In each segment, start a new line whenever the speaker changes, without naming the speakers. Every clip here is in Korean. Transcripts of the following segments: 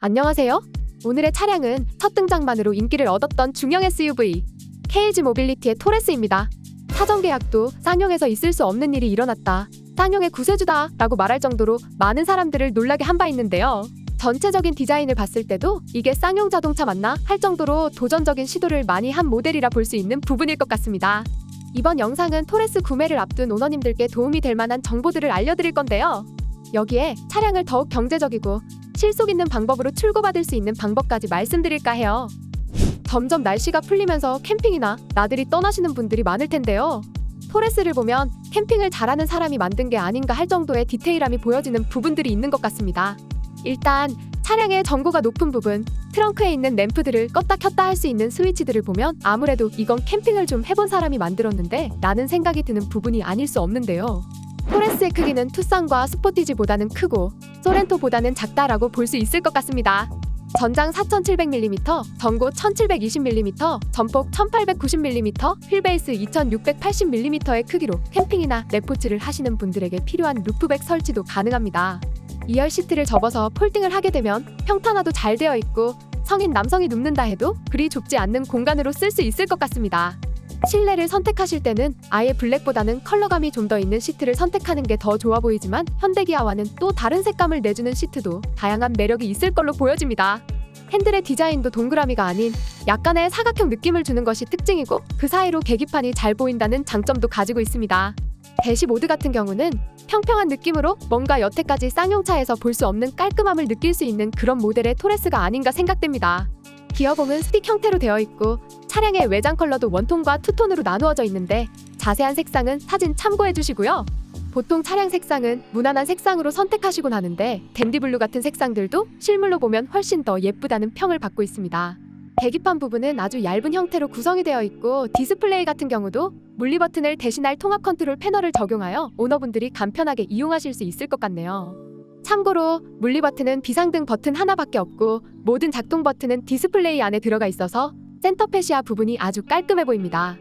안녕하세요. 오늘의 차량은 첫 등장만으로 인기를 얻었던 중형 SUV KG 모빌리티의 토레스입니다. 사전 계약도 쌍용에서 있을 수 없는 일이 일어났다. 쌍용의 구세주다 라고 말할 정도로 많은 사람들을 놀라게 한 바 있는데요. 전체적인 디자인을 봤을 때도 이게 쌍용 자동차 맞나 할 정도로 도전적인 시도를 많이 한 모델이라 볼 수 있는 부분일 것 같습니다. 이번 영상은 토레스 구매를 앞둔 오너님들께 도움이 될 만한 정보들을 알려드릴 건데요. 여기에 차량을 더욱 경제적이고 실속 있는 방법으로 출고받을 수 있는 방법까지 말씀드릴까 해요. 점점 날씨가 풀리면서 캠핑이나 나들이 떠나시는 분들이 많을 텐데요. 토레스를 보면 캠핑을 잘하는 사람이 만든 게 아닌가 할 정도의 디테일함이 보여지는 부분들이 있는 것 같습니다. 일단 차량의 전고가 높은 부분, 트렁크에 있는 램프들을 껐다 켰다 할 수 있는 스위치들을 보면 아무래도 이건 캠핑을 좀 해본 사람이 만들었는데 라는 생각이 드는 부분이 아닐 수 없는데요. 토레스의 크기는 투싼과 스포티지보다는 크고 소렌토보다는 작다라고 볼 수 있을 것 같습니다. 전장 4700mm, 전고 1720mm, 전폭 1890mm, 휠베이스 2680mm의 크기로 캠핑이나 레포츠를 하시는 분들에게 필요한 루프백 설치도 가능합니다. 2열 시트를 접어서 폴딩을 하게 되면 평탄화도 잘 되어 있고 성인 남성이 눕는다 해도 그리 좁지 않는 공간으로 쓸 수 있을 것 같습니다. 실내를 선택하실 때는 아예 블랙보다는 컬러감이 좀 더 있는 시트를 선택하는 게 더 좋아 보이지만 현대기아와는 또 다른 색감을 내주는 시트도 다양한 매력이 있을 걸로 보여집니다. 핸들의 디자인도 동그라미가 아닌 약간의 사각형 느낌을 주는 것이 특징이고 그 사이로 계기판이 잘 보인다는 장점도 가지고 있습니다. 대시모드 같은 경우는 평평한 느낌으로 뭔가 여태까지 쌍용차에서 볼 수 없는 깔끔함을 느낄 수 있는 그런 모델의 토레스가 아닌가 생각됩니다. 기어봉은 스틱 형태로 되어 있고 차량의 외장 컬러도 원톤과 투톤으로 나누어져 있는데 자세한 색상은 사진 참고해 주시고요. 보통 차량 색상은 무난한 색상으로 선택하시곤 하는데 댄디블루 같은 색상들도 실물로 보면 훨씬 더 예쁘다는 평을 받고 있습니다. 계기판 부분은 아주 얇은 형태로 구성이 되어 있고 디스플레이 같은 경우도 물리 버튼을 대신할 통합 컨트롤 패널을 적용하여 오너분들이 간편하게 이용하실 수 있을 것 같네요. 참고로 물리 버튼은 비상등 버튼 하나밖에 없고 모든 작동 버튼은 디스플레이 안에 들어가 있어서 센터 패시아 부분이 아주 깔끔해 보입니다.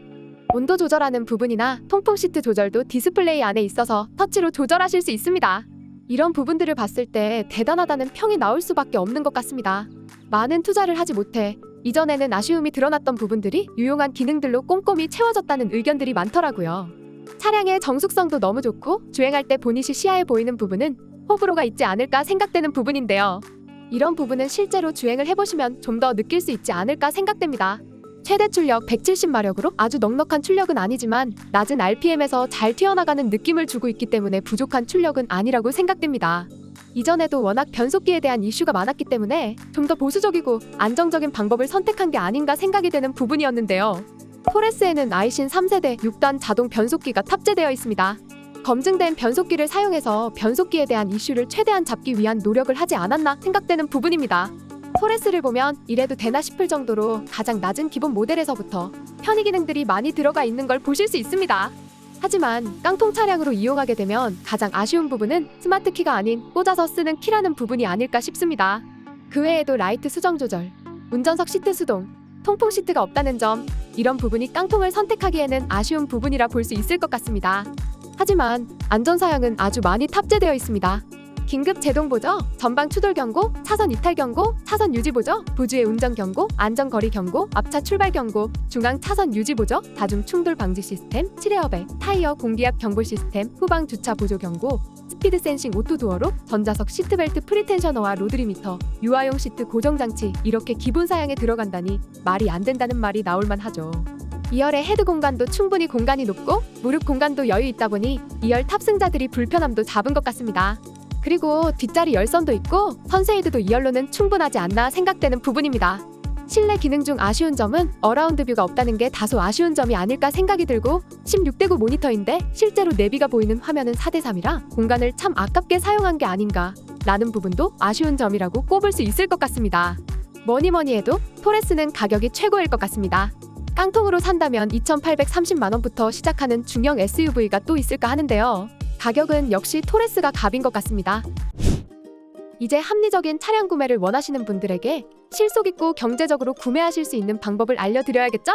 온도 조절하는 부분이나 통풍 시트 조절도 디스플레이 안에 있어서 터치로 조절하실 수 있습니다. 이런 부분들을 봤을 때 대단하다는 평이 나올 수밖에 없는 것 같습니다. 많은 투자를 하지 못해 이전에는 아쉬움이 드러났던 부분들이 유용한 기능들로 꼼꼼히 채워졌다는 의견들이 많더라고요. 차량의 정숙성도 너무 좋고 주행할 때 보닛이 시야에 보이는 부분은 호불호가 있지 않을까 생각되는 부분인데요. 이런 부분은 실제로 주행을 해보시면 좀 더 느낄 수 있지 않을까 생각됩니다. 최대 출력 170마력으로 아주 넉넉한 출력은 아니지만 낮은 RPM에서 잘 튀어나가는 느낌을 주고 있기 때문에 부족한 출력은 아니라고 생각됩니다. 이전에도 워낙 변속기에 대한 이슈가 많았기 때문에 좀 더 보수적이고 안정적인 방법을 선택한 게 아닌가 생각이 되는 부분이었는데요. 토레스에는 아이신 3세대 6단 자동 변속기가 탑재되어 있습니다. 검증된 변속기를 사용해서 변속기에 대한 이슈를 최대한 잡기 위한 노력을 하지 않았나 생각되는 부분입니다. 토레스를 보면 이래도 되나 싶을 정도로 가장 낮은 기본 모델에서부터 편의 기능들이 많이 들어가 있는 걸 보실 수 있습니다. 하지만 깡통 차량으로 이용하게 되면 가장 아쉬운 부분은 스마트 키가 아닌 꽂아서 쓰는 키라는 부분이 아닐까 싶습니다. 그 외에도 라이트 수정 조절, 운전석 시트 수동, 통풍 시트가 없다는 점, 이런 부분이 깡통을 선택하기에는 아쉬운 부분이라 볼 수 있을 것 같습니다. 하지만 안전사양은 아주 많이 탑재되어 있습니다. 긴급 제동 보조, 전방 추돌 경고, 차선 이탈 경고, 차선 유지 보조, 부주의 운전 경고, 안전거리 경고, 앞차 출발 경고, 중앙 차선 유지 보조, 다중 충돌 방지 시스템, 7에어백, 타이어 공기압 경보 시스템, 후방 주차 보조 경고, 스피드 센싱 오토 도어로, 전자석 시트벨트 프리텐셔너와 로드 리미터, 유아용 시트 고정 장치, 이렇게 기본 사양에 들어간다니 말이 안 된다는 말이 나올만 하죠. 2열의 헤드 공간도 충분히 공간이 높고 무릎 공간도 여유 있다 보니 2열 탑승자들이 불편함도 잡은 것 같습니다. 그리고 뒷자리 열선도 있고 선쉐이드도 2열로는 충분하지 않나 생각되는 부분입니다. 실내 기능 중 아쉬운 점은 어라운드 뷰가 없다는 게 다소 아쉬운 점이 아닐까 생각이 들고 16:9 모니터인데 실제로 내비가 보이는 화면은 4:3이라 공간을 참 아깝게 사용한 게 아닌가 라는 부분도 아쉬운 점이라고 꼽을 수 있을 것 같습니다. 뭐니 해도 토레스는 가격이 최고일 것 같습니다. 깡통으로 산다면 2,830만원부터 시작하는 중형 SUV가 또 있을까 하는데요. 가격은 역시 토레스가 갑인 것 같습니다. 이제 합리적인 차량 구매를 원하시는 분들에게 실속 있고 경제적으로 구매하실 수 있는 방법을 알려드려야겠죠?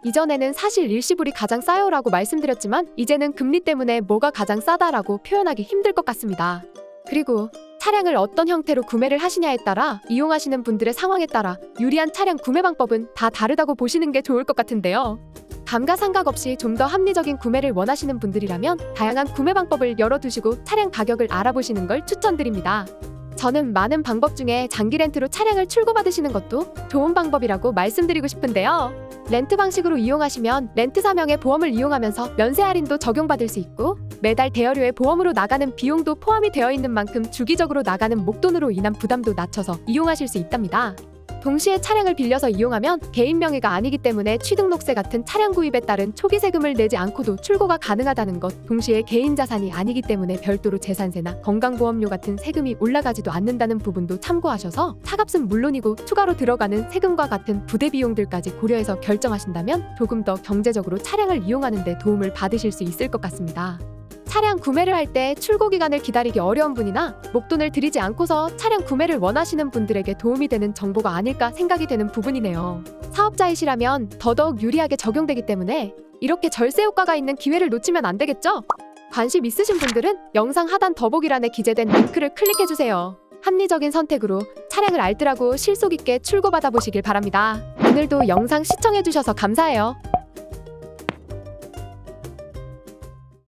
이전에는 사실 일시불이 가장 싸요라고 말씀드렸지만 이제는 금리 때문에 뭐가 가장 싸다라고 표현하기 힘들 것 같습니다. 그리고 차량을 어떤 형태로 구매를 하시냐에 따라 이용하시는 분들의 상황에 따라 유리한 차량 구매 방법은 다 다르다고 보시는 게 좋을 것 같은데요. 감가상각 없이 좀 더 합리적인 구매를 원하시는 분들이라면 다양한 구매 방법을 열어두시고 차량 가격을 알아보시는 걸 추천드립니다. 저는 많은 방법 중에 장기 렌트로 차량을 출고받으시는 것도 좋은 방법이라고 말씀드리고 싶은데요. 렌트 방식으로 이용하시면 렌트 사명의 보험을 이용하면서 면세 할인도 적용받을 수 있고 매달 대여료에 보험으로 나가는 비용도 포함이 되어 있는 만큼 주기적으로 나가는 목돈으로 인한 부담도 낮춰서 이용하실 수 있답니다. 동시에 차량을 빌려서 이용하면 개인 명의가 아니기 때문에 취등록세 같은 차량 구입에 따른 초기 세금을 내지 않고도 출고가 가능하다는 것, 동시에 개인 자산이 아니기 때문에 별도로 재산세나 건강보험료 같은 세금이 올라가지도 않는다는 부분도 참고하셔서 차값은 물론이고 추가로 들어가는 세금과 같은 부대 비용들까지 고려해서 결정하신다면 조금 더 경제적으로 차량을 이용하는 데 도움을 받으실 수 있을 것 같습니다. 차량 구매를 할 때 출고 기간을 기다리기 어려운 분이나 목돈을 들이지 않고서 차량 구매를 원하시는 분들에게 도움이 되는 정보가 아닐까 생각이 되는 부분이네요. 사업자이시라면 더더욱 유리하게 적용되기 때문에 이렇게 절세 효과가 있는 기회를 놓치면 안 되겠죠? 관심 있으신 분들은 영상 하단 더보기란에 기재된 링크를 클릭해주세요. 합리적인 선택으로 차량을 알뜰하고 실속 있게 출고받아 보시길 바랍니다. 오늘도 영상 시청해주셔서 감사해요.